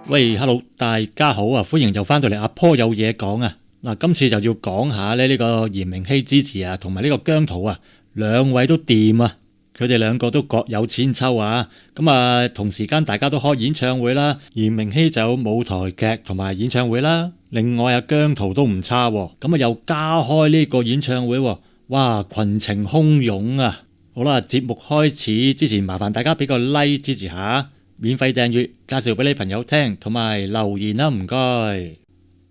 喂，hello，大家好啊，歡迎又翻到嚟阿坡有嘢講啊。嗱，今次就要講下呢個嚴明熙之詞啊，同埋呢個姜濤啊，兩位都掂啊，佢哋兩個都各有千秋啊。咁啊，同時間大家都開演唱會啦，嚴明熙就有舞台劇同埋演唱會啦。另外啊，姜濤都唔差喎，咁啊又加開呢個演唱會喎，哇，群情洶湧啊！好啦，節目開始之前，麻煩大家俾個 like 支持下。免費訂閱，介紹俾你朋友聽，同埋留言啦，唔該。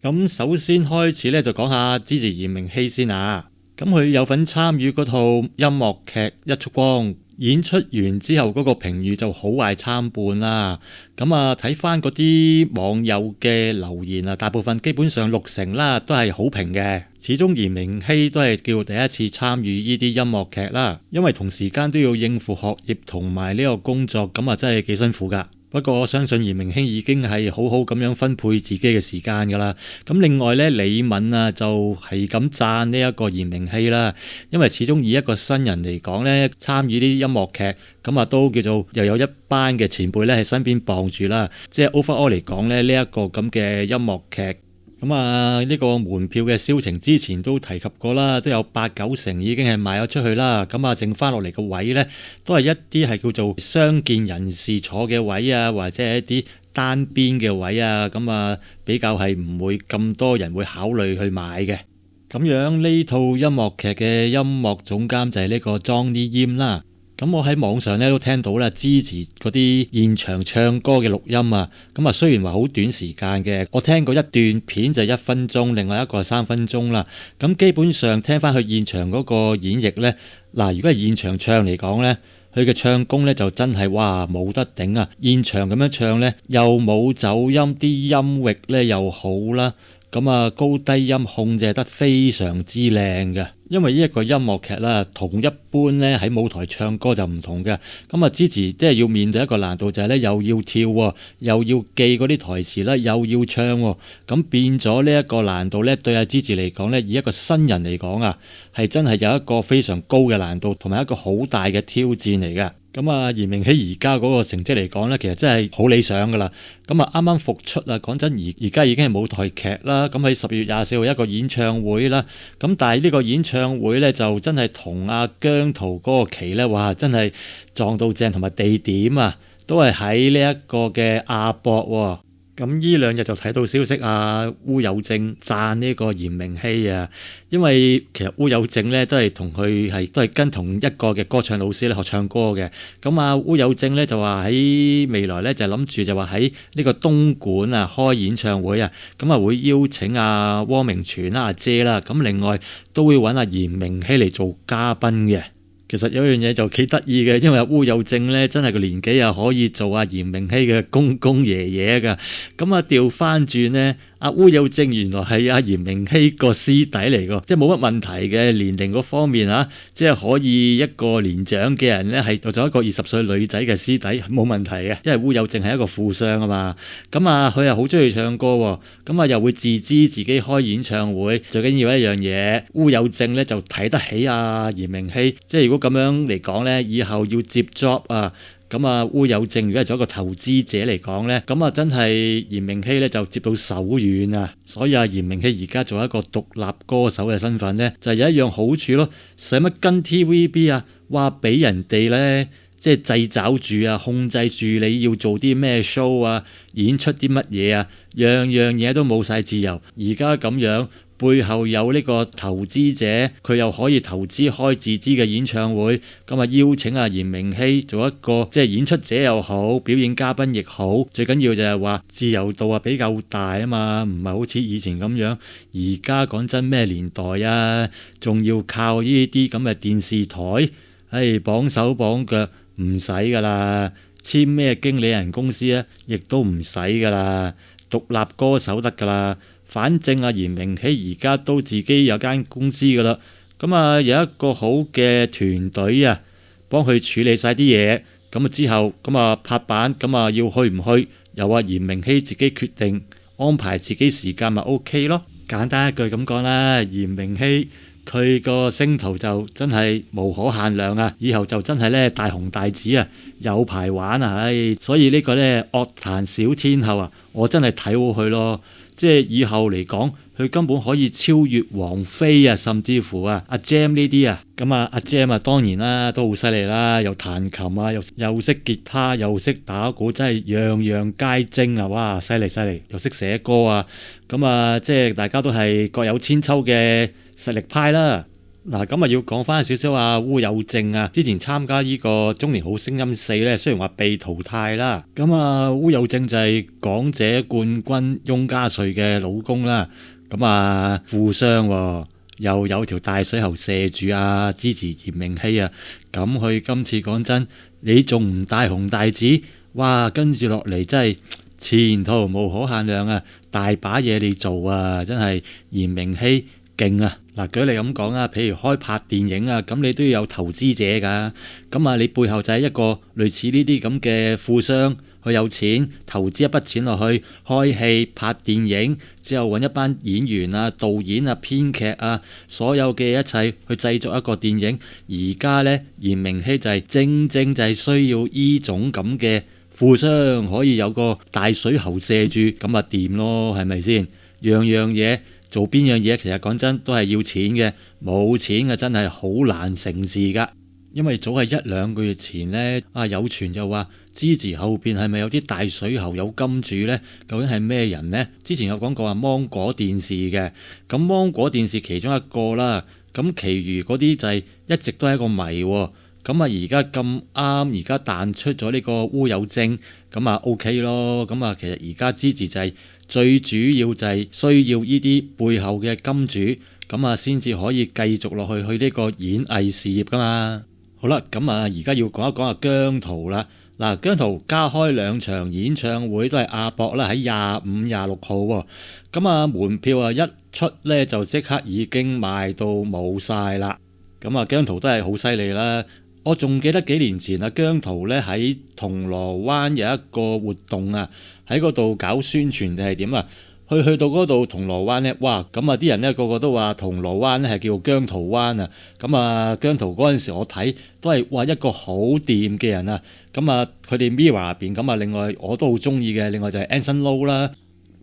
咁首先開始呢，就講下支持嚴明熙先啊。咁佢有份參與嗰套音樂劇《一束光》，演出完之後嗰個評語就好壞參半啦。咁啊，睇翻嗰啲網友嘅留言啊，大部分基本上60%啦，都係好評嘅。始終嚴明熙都係叫第一次參與呢啲音樂劇啦，因為同時間都要應付學業同埋呢個工作，咁啊真係幾辛苦噶。不過我相信嚴明熙已經係好好咁樣分配自己嘅時間噶啦。咁另外呢，李敏啊就係咁讚呢一個嚴明熙啦，因為始終以一個新人嚟講呢，參與呢啲音樂劇，咁啊都叫做又有一班嘅前輩呢喺身邊傍住啦。即係 overall 嚟講呢，呢一個咁嘅音樂劇。咁啊，呢個門票嘅銷情之前都提及過啦，都有8-9成已經係賣咗出去啦。咁啊，剩翻落嚟嘅位呢，都係一啲係叫做傷健人士坐嘅位啊，或者係一啲單邊嘅位啊。咁啊，比較係唔會咁多人會考慮去買嘅。咁樣呢套音樂劇嘅音樂總監就係呢個 Johnny Yim 啦。咁我喺網上咧都聽到啦，支持嗰啲現場唱歌嘅錄音啊。咁啊，雖然話好短時間嘅，我聽過一段片就1分鐘，另外一個係3分鐘啦。咁基本上聽翻佢現場嗰個演繹呢，嗱，如果係現場唱嚟講呢，佢嘅唱功呢就真係哇冇得頂啊！現場咁樣唱呢，又冇走音，啲音域呢又好啦。咁啊，高低音控制得非常之靚嘅，因為呢一個音樂劇啦，同一般咧喺舞台唱歌就唔同嘅。咁啊，支持即係要面對一個難度就係咧，又要跳，又要記嗰啲台詞啦，又要唱，咁變咗呢一個難度咧，對阿支持嚟講咧，以一個新人嚟講啊，係真係有一個非常高嘅難度，同埋一個好大嘅挑戰嚟嘅。咁啊，嚴明熙而家嗰個成績嚟講呢，其實真係好理想噶啦。咁啊，啱啱復出啊，講真而家已經係舞台劇啦。咁喺10月24號一個演唱會啦。咁但係呢個演唱會呢，就真係同阿姜濤嗰個期呢，哇，真係撞到正，同埋地點啊，都係喺呢一個嘅亞博喎。咁呢兩日就睇到消息啊，烏有正讚呢個嚴明熙啊，因為其實烏有正咧都係跟同一個嘅歌唱老師咧學唱歌嘅。咁啊，烏有正咧就話喺未來咧就諗住就話喺呢個東莞啊開演唱會啊，咁啊會邀請阿汪明荃啦、阿姐啦，咁另外都會揾阿嚴明熙嚟做嘉賓嘅。其實有樣嘢就幾得意嘅，因為烏有正咧真係個年紀又可以做阿嚴明熙嘅公公爺爺㗎。咁啊調翻轉呢，阿烏有正原來係阿嚴明熙個師弟嚟㗎，即係冇乜問題嘅年齡嗰方面啊，即係可以一個年長嘅人咧係做一個20歲女仔嘅師弟冇問題嘅，因為烏有正係一個富商啊嘛。咁啊佢又好中意唱歌喎，咁啊又會自資自己開演唱會，最緊要一樣嘢，烏有正咧就睇得起阿嚴明熙，即係如果咁樣嚟講呢，以後要接 job 啊，咁啊烏有正如果係做一個投資者嚟講呢，咁啊真係嚴明熙呢就接到手軟啊。所以啊，嚴明熙而家做一個獨立歌手嘅身份呢，就係有一樣好處咯。使乜跟 TVB 啊，話俾人哋呢，即係掣肘住啊，控制住你要做啲咩 show 啊，演出啲乜嘢啊，樣樣嘢都冇晒自由。而家咁樣。背後有呢個投資者，佢又可以投資開自資嘅演唱會，咁啊邀請阿嚴明熙做一個即係演出者又好，表演嘉賓亦好，最緊要就係話自由度啊比較大啊嘛，唔係好似以前咁樣。而家講真咩年代啊，仲要靠呢啲咁嘅電視台，綁手綁腳唔使噶啦，簽咩經理人公司啊，亦都唔使噶啦，獨立歌手得噶啦。反正阿嚴明熙而家都自己有間公司噶啦，咁啊有一個好嘅團隊啊，幫佢處理晒啲嘢，咁啊之後咁啊拍板，咁啊要去唔去，由阿嚴明熙自己決定，安排自己時間咪 OK 咯。簡單一句咁講啦，嚴明熙佢個星途就真係無可限量啊！以後就真係咧大紅大紫啊，有排玩啊！所以呢個咧樂壇小天后啊，我真係睇好佢咯。即係以後嚟講，佢根本可以超越王菲啊，甚至乎啊阿 Gem 呢啲啊。咁啊阿 Gem 啊當然啦，都好犀利啦，又彈琴啊，又識吉他，又識打鼓，真係樣樣皆精啊！哇，犀利，又識寫歌啊！咁啊，即係大家都係各有千秋嘅實力派啦。嗱，咁啊要講翻少少啊烏有正啊，之前參加呢個中年好聲音4咧，雖然話被淘汰啦，咁啊烏有正就係港姐冠軍翁家瑞嘅老公啦，咁啊富商喎，又有條大水喉射住啊支持嚴明熙啊，咁佢今次講真，你仲唔大紅大紫？哇，跟住落嚟真係前途無可限量啊，大把嘢你做啊，真係嚴明熙勁啊！嗱，舉例咁講啊，譬如開拍電影啊，咁你都要有投資者㗎。咁啊，你背後就係一個類似呢啲咁嘅富商，佢有錢投資一筆錢落去開戲拍電影，之後揾一班演員啊、導演啊、編劇啊，所有嘅一切去製作一個電影。而家呢，嚴明熙就係正就係需要呢種咁嘅富商，可以有個大水喉射住，咁啊掂咯，係咪先？樣嘢。做邊樣嘢，其實講真都係要錢嘅，冇錢嘅真係好難成事噶。因為早係1、2個月前呢，有傳就話支持後邊係咪有啲大水喉有金主呢？究竟係咩人呢？之前有講過話芒果電視嘅，咁芒果電視其中一個啦，咁其餘嗰啲就係一直都係一個謎。咁啊而家咁啱，而家彈出咗呢個烏有正，咁啊 OK 咯。咁啊其實而家支持就係最主要就係需要呢啲背後嘅金主，咁啊先至可以繼續落去呢個演藝事業噶嘛。好啦，咁啊而家要講一講阿姜濤啦。嗱，姜濤加開2場演唱會都係亞博啦，喺25、26號喎。咁啊門票啊一出呢，就即刻已經賣到冇晒啦。咁啊姜濤都係好犀利啦。我仲記得幾年前啊，姜濤咧喺銅鑼灣有一個活動啊，喺嗰度搞宣傳定係點啊？去到嗰度銅鑼灣咧，哇！咁啊啲人咧個個都話銅鑼灣咧係叫姜濤灣啊。咁啊姜濤嗰陣時我睇都係話一個好掂嘅人啊。咁啊佢哋 Mirror 入邊咁啊，另外我都好中意嘅，另外就係 Anson Lo 啦。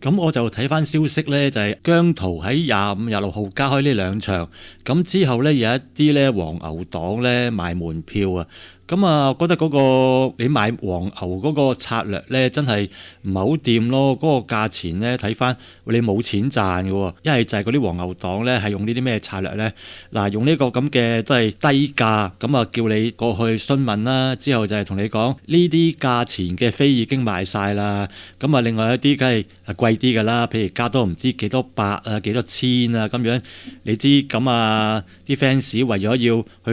咁我就睇翻消息呢，就係姜濤喺25、26號加開呢2場，咁之後呢，有一啲呢黃牛黨呢賣門票啊，咁啊我覺得嗰個你買黃牛嗰個策略呢，真係唔係好掂咯，嗰個價錢呢，睇翻你冇錢賺嘅喎，一係就係嗰啲黃牛黨呢，係用呢啲咩策略呢？嗱，用呢個咁嘅都係低價，咁啊叫你過去詢問啦，之後就係同你講呢啲價錢嘅飛已經賣晒啦，咁啊另外一啲梗係貴啲㗎啦，譬如加多唔知幾多百啊幾多千啊咁樣，你知咁啊啲 fans 為咗要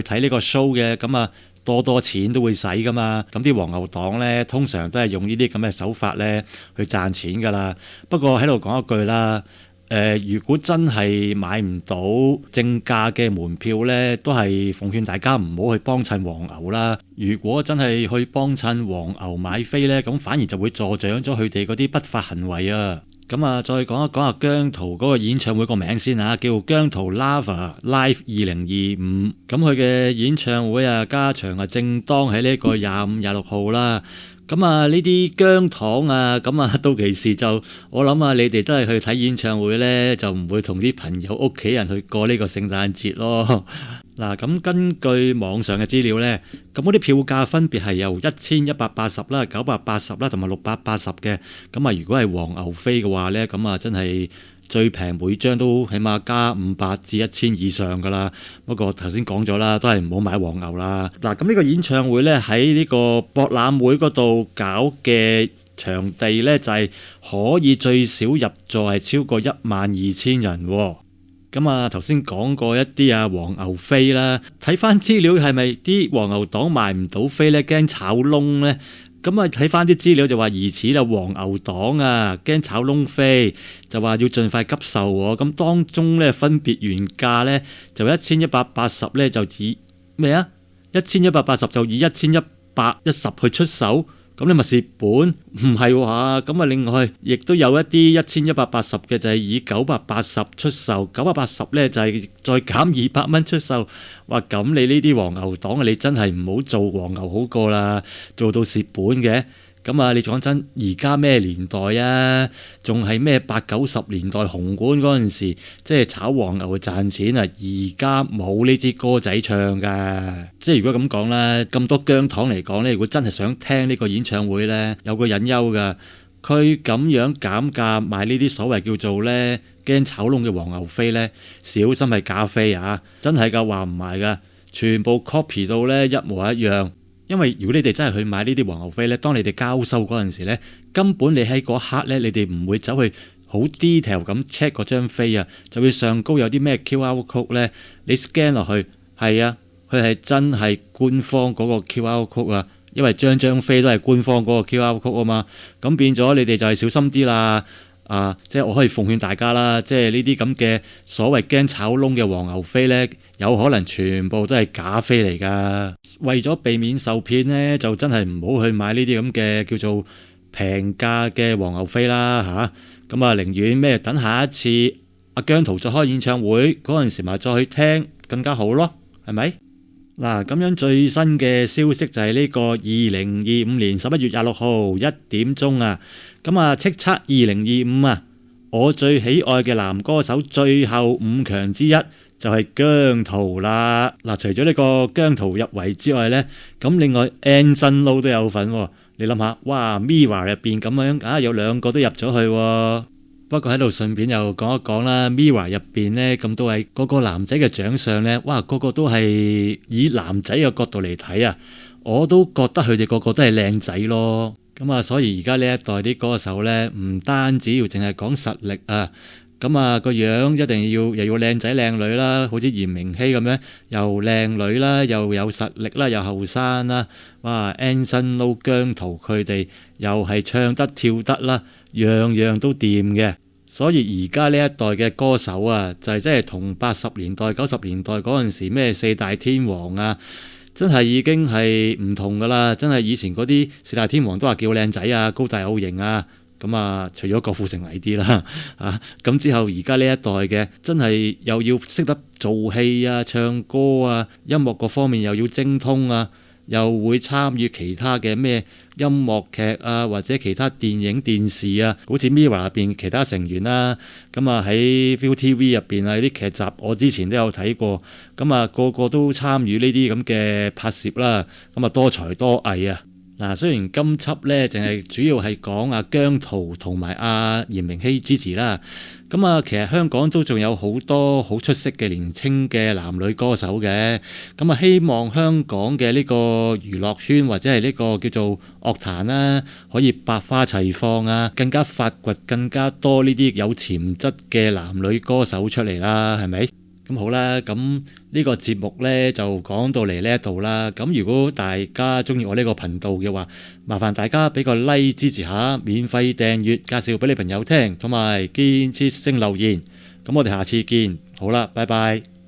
去睇呢個 show 嘅，咁啊多錢都會使㗎嘛，咁啲黃牛黨呢，通常都係用呢啲咁嘅手法呢去賺錢㗎啦。不過喺度講一句啦，如果真係買唔到正價嘅門票呢，都係奉勸大家唔好去幫襯黃牛啦。如果真係去幫襯黃牛買飛呢，咁反而就會助長咗佢哋嗰啲不法行為啊。咁啊，再講一講阿姜濤嗰個演唱會個名先嚇，叫姜濤 Lava Live 2025。咁佢嘅演唱會啊，加場啊，正當喺呢個25、26號啦。咁啊，呢啲姜糖啊，咁啊，到期時就我諗啊，你哋都係去睇演唱會呢，就唔會同啲朋友屋企人去過呢個聖誕節咯。嗱，咁根據網上嘅資料呢，咁嗰啲票價分別係由1180啦、980啦同埋680嘅。咁啊，如果係黃牛飛嘅話呢，咁啊真係最平每張都起碼加500至1000以上噶啦。不過頭先講咗啦，都係唔好買黃牛啦。嗱，咁呢個演唱會呢，喺呢個博覽會嗰度搞嘅場地呢，就係可以最少入座係超過12000人喎。咁啊，頭先講過一啲啊黃牛飛啦，睇翻資料係咪啲黃牛黨賣唔到飛呢？驚炒窿呢？咁啊睇翻啲資料就話疑似啊黃牛黨啊驚炒窿飛，就話要盡快急售喎。咁當中呢，分別原價呢，就1180呢，就以咩啊？1180就以1110去出手。咁你咪蝕本？唔係話咁啊，另外亦都有一啲1180嘅就係以980出售，980呢就係再減200蚊出售。哇！咁你呢啲黃牛黨你真係唔好做黃牛好過啦，做到蝕本嘅。咁啊，你講真，而家咩年代啊？仲係咩80、90年代紅館嗰陣時，即係炒黃牛去賺錢啊！而家冇呢支歌仔唱㗎。即係如果咁講啦，咁多姜糖嚟講呢，如果真係想聽呢個演唱會呢，有個隱憂㗎。佢咁樣減價賣呢啲所謂叫做呢驚炒窿嘅黃牛飛呢，小心係假飛啊！真係㗎，話唔埋㗎，全部 copy 到呢一模一樣。因為如果你哋真係去買呢啲黃牛飛呢，當你哋交收嗰陣時呢，根本你喺嗰刻呢，你哋唔會走去好 detail 咁 check 嗰張飛啊，就會上高有啲咩 QR code 呢，你 scan 落去，係啊，佢係真係官方嗰個 QR code 啊，因為張飛都係官方嗰個 QR code 啊嘛，咁變咗你哋就係小心啲啦。即係我可以奉勸大家啦，即係呢啲咁嘅所謂驚炒窿嘅黃牛飛呢，有可能全部都係假飛嚟㗎。為咗避免受騙呢，就真係唔好去買呢啲咁嘅叫做平價嘅黃牛飛啦嚇。咁寧願咩等下一次阿姜濤再開演唱會嗰陣時咪再去聽更加好咯，係咪？嗱，咁樣最新嘅消息就係呢個2025年11月26號1點鐘啊，咁叱咤2025啊，我最喜愛嘅男歌手最後5強之一就係姜濤啦。嗱，除咗呢個姜濤入圍之外呢，咁另外 Anson Lo 都有份喎。你諗下，哇 Mirror 入邊咁樣有2個都入咗去喎。不過喺度順便又講一講啦，Mirror 入邊呢咁多位個個男仔嘅長相呢，哇個個都係以男仔嘅角度嚟睇啊，我都覺得佢哋個個都係靚仔咯。咁所以而家呢一代啲歌手呢，唔單止要淨係講實力啊，咁個樣一定要又要靚仔靚女啦，好似嚴明熙咁樣，又靚女啦，又有實力啦，又後生啦，哇 Anson Lo 姜濤佢哋又係唱得跳得啦，樣樣都掂嘅。所以而家呢一代嘅歌手啊，就係真係同80年代、90年代嗰陣時咩四大天王啊，真係已經係唔同噶啦。真係以前嗰啲四大天王都話叫靚仔啊、高大有型啊。咁除咗郭富城矮啲啦，咁之後而家呢一代嘅真係又要識得做戲啊、唱歌啊、音樂各方面又要精通啊。又會參與其他嘅咩音樂劇啊，或者其他電影電視啊，好似 Mirror 入邊其他成員啦。咁喺 ViuTV 入邊有啲劇集，我之前都有睇過。咁個個都參與呢啲咁嘅拍攝啦。咁多才多藝啊！嗱，雖然今輯呢淨係主要係講阿姜濤同埋阿嚴明熙 Gigi 啦，咁其實香港都仲有好多好出色嘅年青嘅男女歌手嘅，咁希望香港嘅呢個娛樂圈或者係呢個叫做樂壇啦，可以百花齊放啊，更加發掘更加多呢啲有潛質嘅男女歌手出嚟啦，係咪？咁好啦，咁呢個節目呢就講到嚟呢一度啦。咁如果大家中意我呢個頻道嘅話，麻煩大家俾個 like 支持下，免費訂閱，介紹俾你朋友聽，同埋建設性留言。咁我哋下次見，好啦，拜拜。